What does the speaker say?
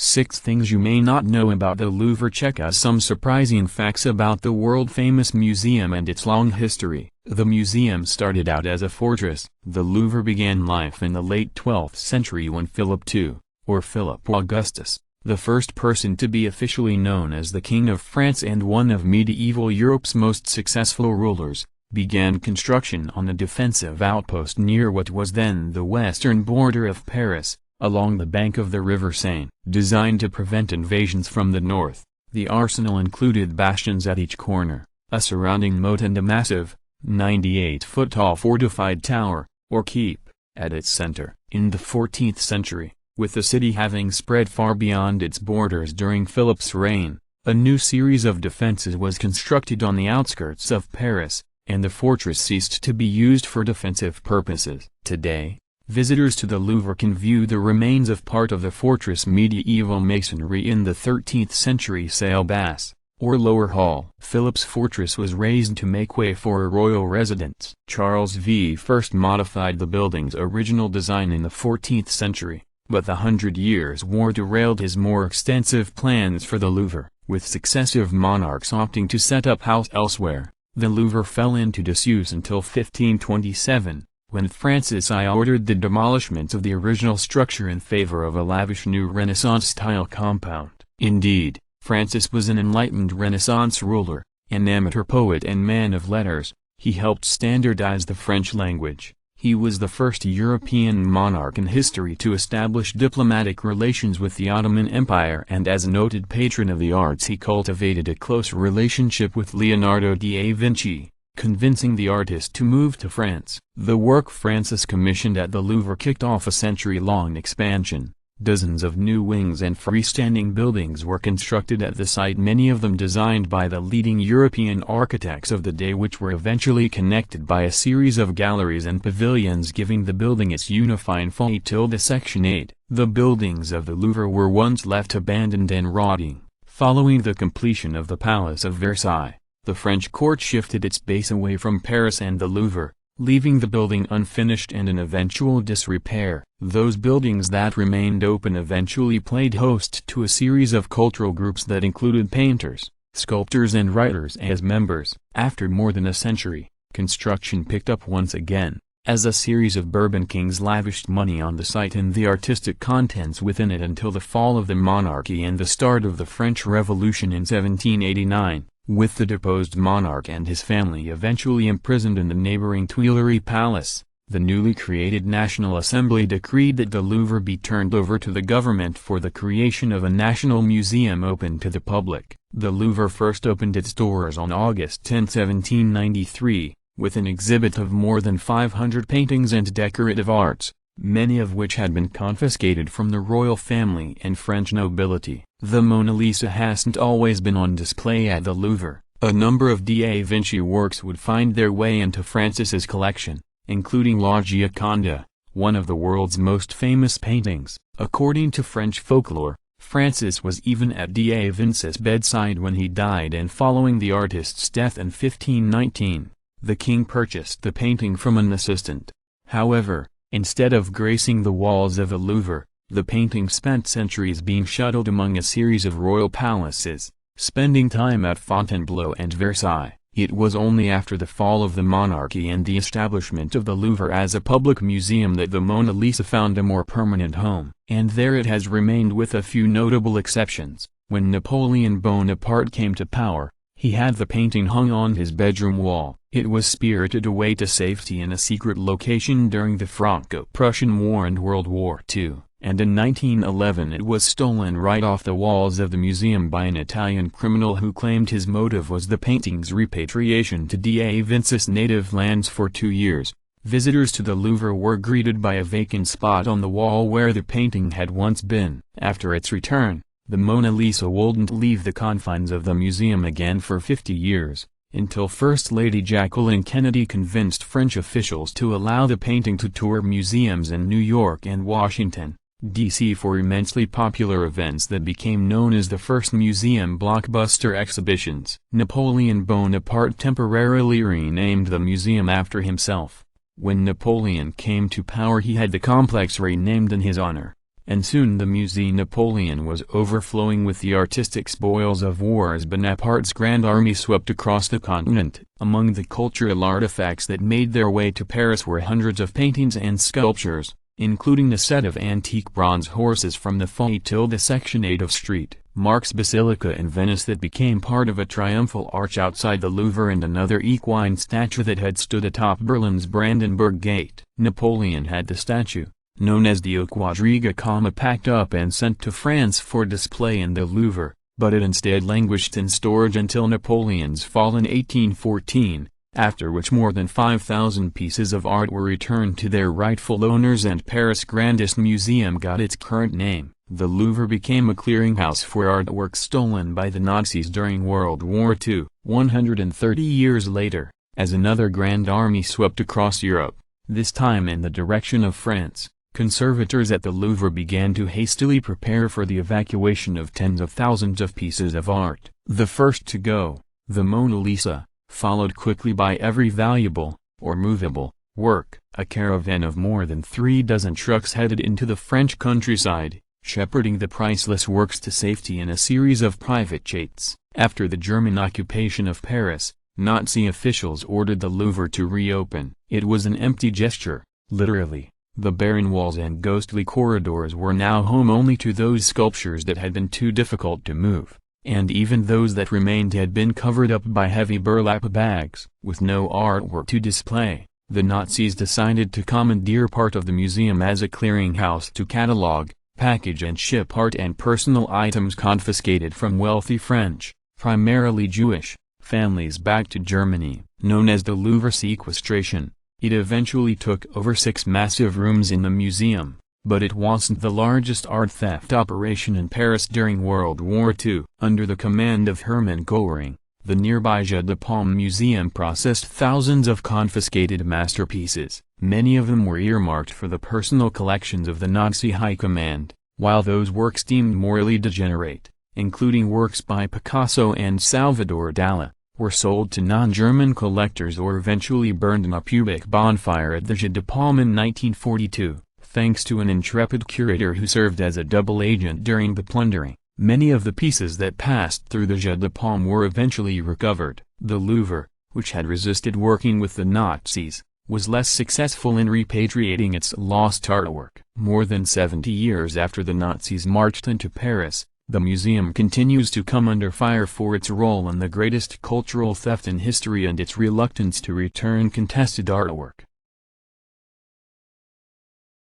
6 Things you may not know about the Louvre. Check out some surprising facts about the world-famous museum and its long history. The museum started out as a fortress. The Louvre began life in the late 12th century when Philip II, or Philip Augustus, the first person to be officially known as the King of France and one of medieval Europe's most successful rulers, began construction on a defensive outpost near what was then the western border of Paris, along the bank of the River Seine. Designed to prevent invasions from the north, the arsenal included bastions at each corner, a surrounding moat and a massive, 98-foot-tall fortified tower, or keep, at its center. In the 14th century, with the city having spread far beyond its borders during Philip's reign, a new series of defenses was constructed on the outskirts of Paris, and the fortress ceased to be used for defensive purposes. Today, visitors to the Louvre can view the remains of part of the fortress' medieval masonry in the 13th century salle basse, or lower hall. Philip's fortress was raised to make way for a royal residence. Charles V first modified the building's original design in the 14th century, but the Hundred Years' War derailed his more extensive plans for the Louvre. With successive monarchs opting to set up house elsewhere, the Louvre fell into disuse until 1527. When Francis I ordered the demolishment of the original structure in favor of a lavish new Renaissance-style compound. Indeed, Francis was an enlightened Renaissance ruler, an amateur poet and man of letters. He helped standardize the French language. He was the first European monarch in history to establish diplomatic relations with the Ottoman Empire, and as a noted patron of the arts he cultivated a close relationship with Leonardo da Vinci, convincing the artist to move to France. The work Francis commissioned at the Louvre kicked off a century-long expansion. Dozens of new wings and freestanding buildings were constructed at the site, many of them designed by the leading European architects of the day, which were eventually connected by a series of galleries and pavilions, giving the building its unifying form. Section 8. The buildings of the Louvre were once left abandoned and rotting. Following the completion of the Palace of Versailles, the French court shifted its base away from Paris and the Louvre, leaving the building unfinished and in eventual disrepair. Those buildings that remained open eventually played host to a series of cultural groups that included painters, sculptors and writers as members. After more than a century, construction picked up once again, as a series of Bourbon kings lavished money on the site and the artistic contents within it until the fall of the monarchy and the start of the French Revolution in 1789. With the deposed monarch and his family eventually imprisoned in the neighboring Tuileries Palace, the newly created National Assembly decreed that the Louvre be turned over to the government for the creation of a national museum open to the public. The Louvre first opened its doors on August 10, 1793, with an exhibit of more than 500 paintings and decorative arts, many of which had been confiscated from the royal family and French nobility. The Mona Lisa hasn't always been on display at the Louvre. A number of da Vinci works would find their way into Francis's collection, including La Gioconda, one of the world's most famous paintings. According to French folklore, Francis was even at da Vinci's bedside when he died, and following the artist's death in 1519, the king purchased the painting from an assistant. However, instead of gracing the walls of the Louvre, the painting spent centuries being shuttled among a series of royal palaces, spending time at Fontainebleau and Versailles. It was only after the fall of the monarchy and the establishment of the Louvre as a public museum that the Mona Lisa found a more permanent home. And there it has remained, with a few notable exceptions. When Napoleon Bonaparte came to power, he had the painting hung on his bedroom wall. It was spirited away to safety in a secret location during the Franco-Prussian War and World War II, and in 1911 it was stolen right off the walls of the museum by an Italian criminal who claimed his motive was the painting's repatriation to da Vinci's native lands. For 2 years, visitors to the Louvre were greeted by a vacant spot on the wall where the painting had once been. After its return, the Mona Lisa wouldn't leave the confines of the museum again for 50 years, until First Lady Jacqueline Kennedy convinced French officials to allow the painting to tour museums in New York and Washington, D.C. for immensely popular events that became known as the first museum blockbuster exhibitions. Napoleon Bonaparte temporarily renamed the museum after himself. When Napoleon came to power, he had the complex renamed in his honor, and soon the Musée Napoleon was overflowing with the artistic spoils of war as Bonaparte's grand army swept across the continent. Among the cultural artifacts that made their way to Paris were hundreds of paintings and sculptures, including a set of antique bronze horses from the Feuille section 8 of St. Mark's Basilica in Venice that became part of a triumphal arch outside the Louvre, and another equine statue that had stood atop Berlin's Brandenburg Gate. Napoleon had the statue, known as the Quadriga, packed up and sent to France for display in the Louvre, but it instead languished in storage until Napoleon's fall in 1814, after which more than 5,000 pieces of art were returned to their rightful owners and Paris' grandest museum got its current name. The Louvre became a clearinghouse for artwork stolen by the Nazis during World War II. 130 years later, as another grand army swept across Europe, this time in the direction of France, conservators at the Louvre began to hastily prepare for the evacuation of tens of thousands of pieces of art. The first to go, the Mona Lisa, followed quickly by every valuable, or movable, work. A caravan of more than 36 trucks headed into the French countryside, shepherding the priceless works to safety in a series of private jets. After the German occupation of Paris, Nazi officials ordered the Louvre to reopen. It was an empty gesture, literally. The barren walls and ghostly corridors were now home only to those sculptures that had been too difficult to move, and even those that remained had been covered up by heavy burlap bags. With no artwork to display, the Nazis decided to commandeer part of the museum as a clearinghouse to catalog, package and ship art and personal items confiscated from wealthy French, primarily Jewish, families back to Germany. Known as the Louvre sequestration, it eventually took over 6 massive rooms in the museum, but it wasn't the largest art theft operation in Paris during World War II. Under the command of Hermann Goering, the nearby Jeu de Paume Museum processed thousands of confiscated masterpieces. Many of them were earmarked for the personal collections of the Nazi High Command, while those works deemed morally degenerate, including works by Picasso and Salvador Dali, were sold to non-German collectors or eventually burned in a public bonfire at the Jeu de Paume in 1942. Thanks to an intrepid curator who served as a double agent during the plundering, many of the pieces that passed through the Jeu de Paume were eventually recovered. The Louvre, which had resisted working with the Nazis, was less successful in repatriating its lost artwork. More than 70 years after the Nazis marched into Paris, the museum continues to come under fire for its role in the greatest cultural theft in history and its reluctance to return contested artwork.